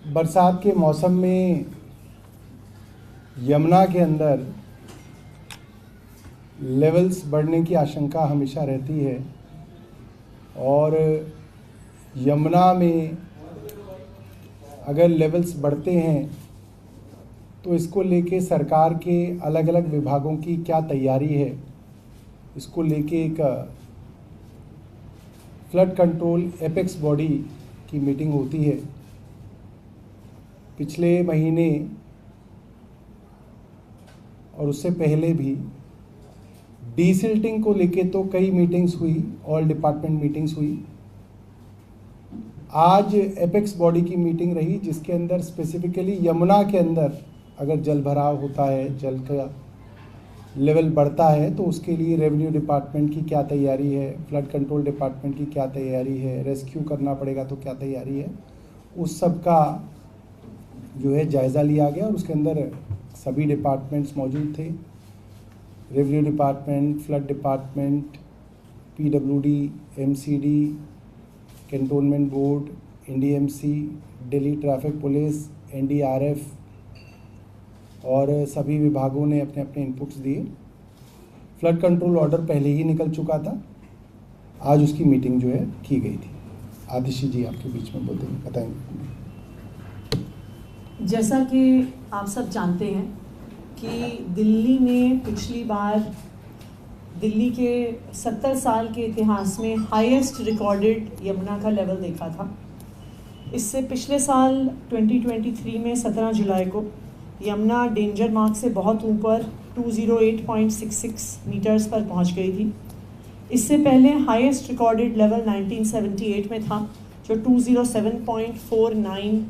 बरसात के मौसम में यमुना के अंदर लेवल्स बढ़ने की आशंका हमेशा रहती है और यमुना में अगर लेवल्स बढ़ते हैं तो इसको लेके सरकार के अलग अलग विभागों की क्या तैयारी है, इसको लेके एक फ्लड कंट्रोल एपेक्स बॉडी की मीटिंग होती है। पिछले महीने और उससे पहले भी डीसिल्टिंग को लेके तो कई मीटिंग्स हुई, ऑल डिपार्टमेंट मीटिंग्स हुई। आज एपेक्स बॉडी की मीटिंग रही जिसके अंदर स्पेसिफिकली यमुना के अंदर अगर जल भराव होता है, जल का लेवल बढ़ता है तो उसके लिए रेवेन्यू डिपार्टमेंट की क्या तैयारी है, फ्लड कंट्रोल डिपार्टमेंट की क्या तैयारी है, रेस्क्यू करना पड़ेगा तो क्या तैयारी है, उस सब का जो है जायज़ा लिया गया और उसके अंदर सभी डिपार्टमेंट्स मौजूद थे। Revenue department, flood department, PWD, MCD, cantonment board, NDMC, Delhi traffic police, NDRF और सभी विभागों ने अपने अपने इनपुट्स दिए। फ्लड कंट्रोल ऑर्डर पहले ही निकल चुका था, आज उसकी मीटिंग जो है की गई थी। आतिशी जी आपके बीच में बोलते हैं, बताएंगे। जैसा कि आप सब जानते हैं कि दिल्ली ने पिछली बार दिल्ली के 70 साल के इतिहास में हाईएस्ट रिकॉर्डेड यमुना का लेवल देखा था। इससे पिछले साल 2023 में 17 जुलाई को यमुना डेंजर मार्क से बहुत ऊपर 208.66 मीटर्स पर पहुंच गई थी। इससे पहले हाईएस्ट रिकॉर्डेड लेवल 1978 में था जो 207.49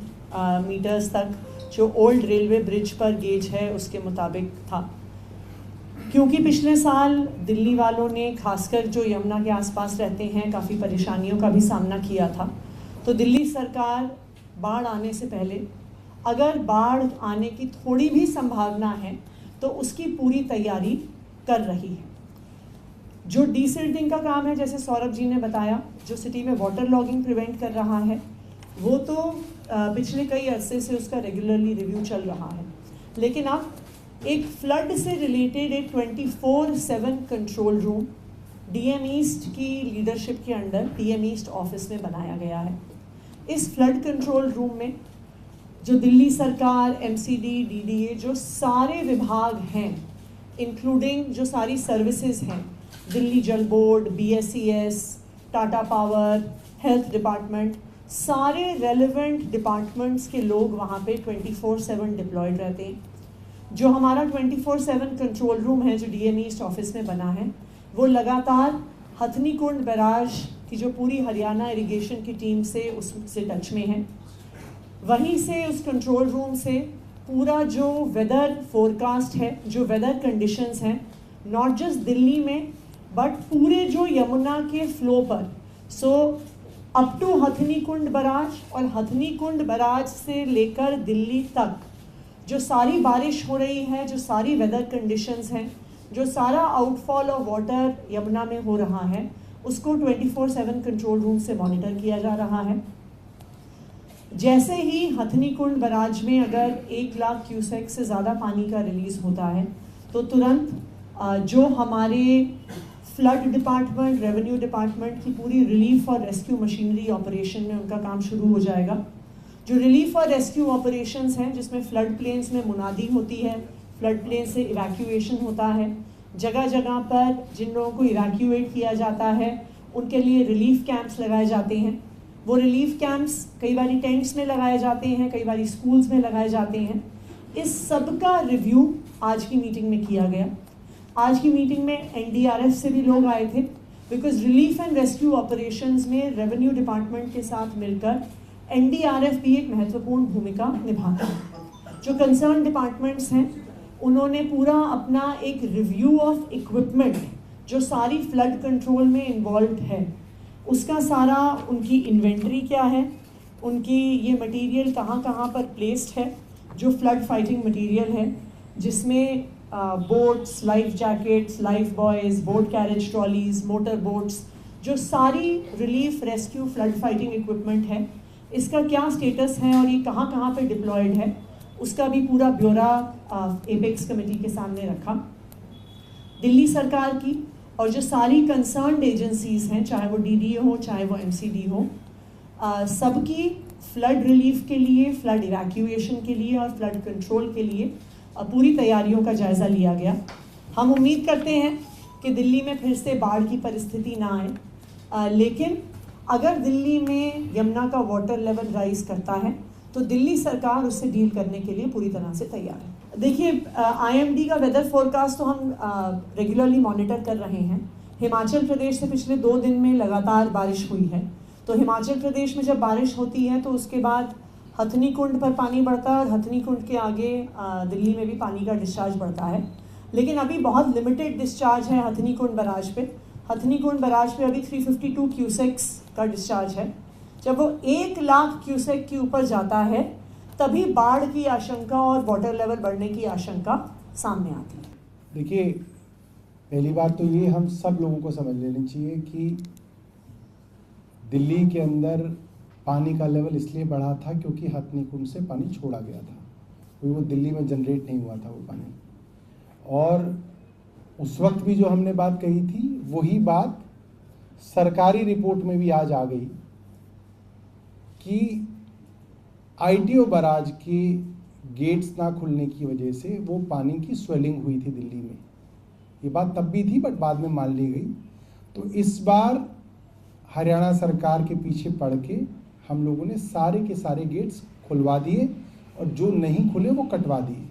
मीटर्स तक, जो ओल्ड रेलवे ब्रिज पर गेज है उसके मुताबिक था। क्योंकि पिछले साल दिल्ली वालों ने, खासकर जो यमुना के आसपास रहते हैं, काफ़ी परेशानियों का भी सामना किया था, तो दिल्ली सरकार बाढ़ आने से पहले, अगर बाढ़ आने की थोड़ी भी संभावना है तो उसकी पूरी तैयारी कर रही है। जो डीसिल्टिंग का काम है, जैसे सौरभ जी ने बताया, जो सिटी में वाटर लॉगिंग प्रिवेंट कर रहा है, वो तो पिछले कई अरसे से उसका रेगुलरली रिव्यू चल रहा है। लेकिन अब एक फ्लड से रिलेटेड एक 24/7 कंट्रोल रूम डीएम ईस्ट की लीडरशिप के अंडर डीएम ईस्ट ऑफिस में बनाया गया है। इस फ्लड कंट्रोल रूम में जो दिल्ली सरकार, एमसीडी, डीडीए, जो सारे विभाग हैं, इंक्लूडिंग जो सारी सर्विसेज हैं, दिल्ली जल board, BSES, Tata power, health department, सारे रेलेवेंट डिपार्टमेंट्स के लोग वहाँ पे 24/7 डिप्लॉयड रहते हैं। जो हमारा 24/7 कंट्रोल रूम है जो डीएम ईस्ट ऑफिस में बना है, वो लगातार हथनी कुंड बैराज की जो पूरी हरियाणा इरिगेशन की टीम से उससे टच में है। वहीं से उस कंट्रोल रूम से पूरा जो वेदर फोरकास्ट है, जो वेदर कंडीशंस हैं, नॉट जस्ट दिल्ली में बट पूरे जो यमुना के फ्लो पर, so up to Hathni Kund barrage और हथनी कुंड बैराज से लेकर दिल्ली तक जो सारी बारिश हो रही है, जो सारी वेदर कंडीशंस हैं, जो सारा आउटफॉल ऑफ वाटर यमुना में हो रहा है, उसको 24/7 कंट्रोल रूम से मॉनिटर किया जा रहा है। जैसे ही हथनी कुंड बैराज में अगर 1 लाख क्यूसेक से ज़्यादा पानी का रिलीज़ होता है तो तुरंत जो हमारे फ्लड डिपार्टमेंट, रेवेन्यू डिपार्टमेंट की पूरी रिलीफ और रेस्क्यू मशीनरी ऑपरेशन में उनका काम शुरू हो जाएगा। जो रिलीफ और रेस्क्यू ऑपरेशंस हैं, जिसमें फ्लड प्लेन्स में मुनादी होती है, फ्लड प्लेन से इवैक्यूएशन होता है, जगह जगह पर जिन लोगों को इवैक्यूएट किया जाता है उनके लिए रिलीफ कैंप्स लगाए जाते हैं। वो रिलीफ कैंप्स कई बार टेंट्स में लगाए जाते हैं, कई बार स्कूल्स में लगाए जाते हैं। इस सब का रिव्यू आज की मीटिंग में किया गया। आज की मीटिंग में एनडीआरएफ से भी लोग आए थे, because relief and rescue operations में रेवेन्यू डिपार्टमेंट के साथ मिलकर एनडीआरएफ भी एक महत्वपूर्ण भूमिका निभाता है। जो कंसर्न डिपार्टमेंट्स हैं उन्होंने पूरा अपना एक रिव्यू ऑफ इक्विपमेंट, जो सारी फ्लड कंट्रोल में इन्वॉल्व है, उसका सारा, उनकी इन्वेंट्री क्या है, उनकी ये मटेरियल कहाँ कहाँ पर प्लेस्ड है, जो फ्लड फाइटिंग मटेरियल है, जिसमें boats, life jackets, life boys, boat carriage trolleys, motor boats, जो सारी relief, rescue, flood fighting equipment है, इसका क्या स्टेटस है और ये कहाँ कहाँ पे डिप्लॉयड है, उसका भी पूरा ब्यौरा एपेक्स कमेटी के सामने रखा। दिल्ली सरकार की और जो सारी कंसर्न्ड एजेंसीज़ हैं, चाहे वो DDA हो चाहे वो MCD हो, सबकी फ्लड रिलीफ के लिए, फ्लड इवैक्यूएशन के लिए और फ्लड कंट्रोल के लिए पूरी तैयारियों का जायज़ा लिया गया। हम उम्मीद करते हैं कि दिल्ली में फिर से बाढ़ की परिस्थिति ना आए, लेकिन अगर दिल्ली में यमुना का वाटर लेवल राइज करता है तो दिल्ली सरकार उससे डील करने के लिए पूरी तरह से तैयार है। देखिए, IMD का वेदर फोरकास्ट तो हम रेगुलरली मॉनिटर कर रहे हैं। हिमाचल प्रदेश से पिछले 2 दिन में लगातार बारिश हुई है, तो हिमाचल प्रदेश में जब बारिश होती है तो उसके बाद हथनी कुंड पर पानी बढ़ता है और हथनी कुंड के आगे दिल्ली में भी पानी का डिस्चार्ज बढ़ता है। लेकिन अभी बहुत लिमिटेड डिस्चार्ज है हथनी कुंड बराज पे। हथनी कुंड बराज पे अभी 352 क्यूसेक्स का डिस्चार्ज है। जब वो 1 लाख क्यूसेक के ऊपर जाता है तभी बाढ़ की आशंका और वाटर लेवल बढ़ने की आशंका सामने आती है। देखिए, पहली बात तो ये हम सब लोगों को समझ लेनी चाहिए कि दिल्ली के अंदर पानी का लेवल इसलिए बढ़ा था क्योंकि हथनी कुंड से पानी छोड़ा गया था, कोई वो दिल्ली में जनरेट नहीं हुआ था वो पानी। और उस वक्त भी जो हमने बात कही थी वही बात सरकारी रिपोर्ट में भी आज आ गई कि ITO बराज के गेट्स ना खुलने की वजह से वो पानी की स्वेलिंग हुई थी दिल्ली में। ये बात तब भी थी बट बाद में मान ली गई। तो इस बार हरियाणा सरकार के पीछे पड़ के हम लोगों ने सारे के सारे गेट्स खुलवा दिए और जो नहीं खुले वो कटवा दिए।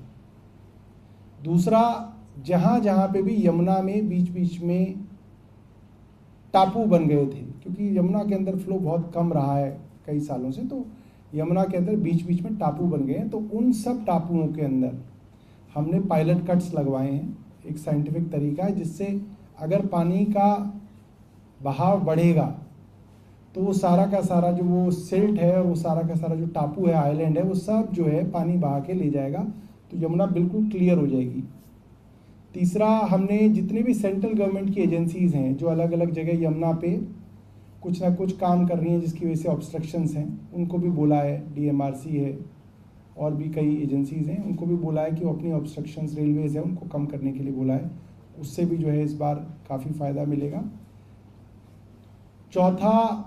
दूसरा, जहाँ जहाँ पे भी यमुना में बीच बीच में टापू बन गए थे, क्योंकि यमुना के अंदर फ्लो बहुत कम रहा है कई सालों से, तो यमुना के अंदर बीच बीच में टापू बन गए हैं। तो उन सब टापुओं के अंदर हमने पायलट कट्स लगवाए हैं। एक साइंटिफिक तरीका है जिससे अगर पानी का बहाव बढ़ेगा तो वो सारा का सारा जो वो सिल्ट है और वो सारा का सारा जो टापू है, आइलैंड है, वो सब जो है पानी बहा के ले जाएगा, तो यमुना बिल्कुल क्लियर हो जाएगी। तीसरा, हमने जितने भी सेंट्रल गवर्नमेंट की एजेंसीज़ हैं जो अलग अलग जगह यमुना पे कुछ ना कुछ काम कर रही हैं जिसकी वजह से ऑब्स्ट्रक्शंस हैं, उनको भी बोला है। DMRC है और भी कई एजेंसीज़ हैं, उनको भी बोला है कि वो अपनी ऑब्स्ट्रक्शंस, रेलवेज़ है, उनको कम करने के लिए बोला है। उससे भी जो है इस बार काफ़ी फ़ायदा मिलेगा। चौथा,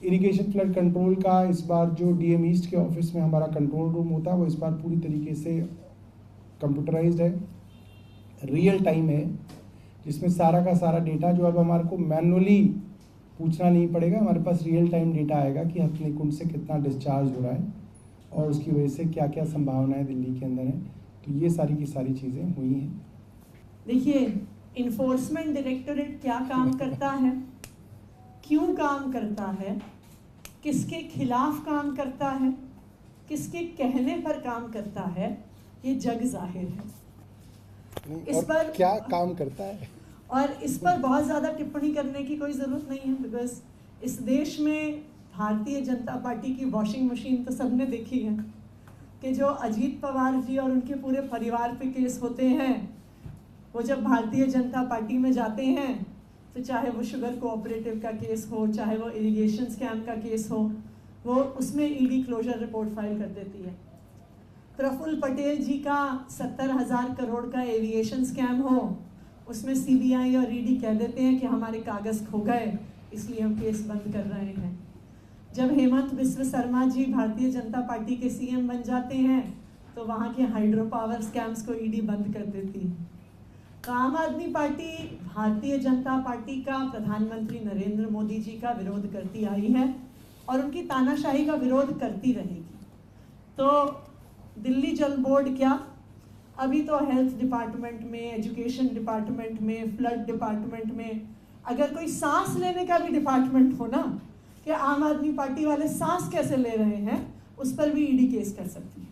इरिगेशन फ्लड कंट्रोल का इस बार जो DM ईस्ट के ऑफिस में हमारा कंट्रोल रूम होता है वो इस बार पूरी तरीके से कंप्यूटराइज्ड है, रियल टाइम है, जिसमें सारा का सारा डेटा जो अब हमारे को मैनुअली पूछना नहीं पड़ेगा, हमारे पास रियल टाइम डेटा आएगा कि हथनी कुंड से कितना डिस्चार्ज हो रहा है और उसकी वजह से क्या क्या संभावनाएं दिल्ली के अंदर हैं। तो ये सारी की सारी चीज़ें हुई हैं। देखिए, इन्फोर्समेंट डायरेक्टोरेट क्या काम करता है, क्यों काम करता है, किसके खिलाफ काम करता है, किसके कहने पर काम करता है, ये जग जाहिर है। इस पर क्या काम करता है और इस पर बहुत ज़्यादा टिप्पणी करने की कोई ज़रूरत नहीं है, बिकॉज इस देश में भारतीय जनता पार्टी की वॉशिंग मशीन तो सबने देखी है कि जो अजीत पवार जी और उनके पूरे परिवार पे केस होते हैं, वो जब भारतीय जनता पार्टी में जाते हैं तो चाहे वो शुगर कोऑपरेटिव का केस हो, चाहे वो इरिगेशन स्कैम का केस हो, वो उसमें ED क्लोजर रिपोर्ट फाइल कर देती है। प्रफुल्ल पटेल जी का 70,000 करोड़ का एविएशन स्कैम हो, उसमें CBI और ED कह देते हैं कि हमारे कागज़ खो गए इसलिए हम केस बंद कर रहे हैं। जब हेमंत बिस्व शर्मा जी भारतीय जनता पार्टी के CM बन जाते हैं तो वहाँ के हाइड्रो पावर स्कैम्स को ED बंद कर देती है। तो आम आदमी पार्टी भारतीय जनता पार्टी का प्रधानमंत्री नरेंद्र मोदी जी का विरोध करती आई है और उनकी तानाशाही का विरोध करती रहेगी। तो दिल्ली जल बोर्ड क्या, अभी तो हेल्थ डिपार्टमेंट में, एजुकेशन डिपार्टमेंट में, फ्लड डिपार्टमेंट में, अगर कोई सांस लेने का भी डिपार्टमेंट हो ना कि आम आदमी पार्टी वाले सांस कैसे ले रहे हैं, उस पर भी ED केस कर सकती है।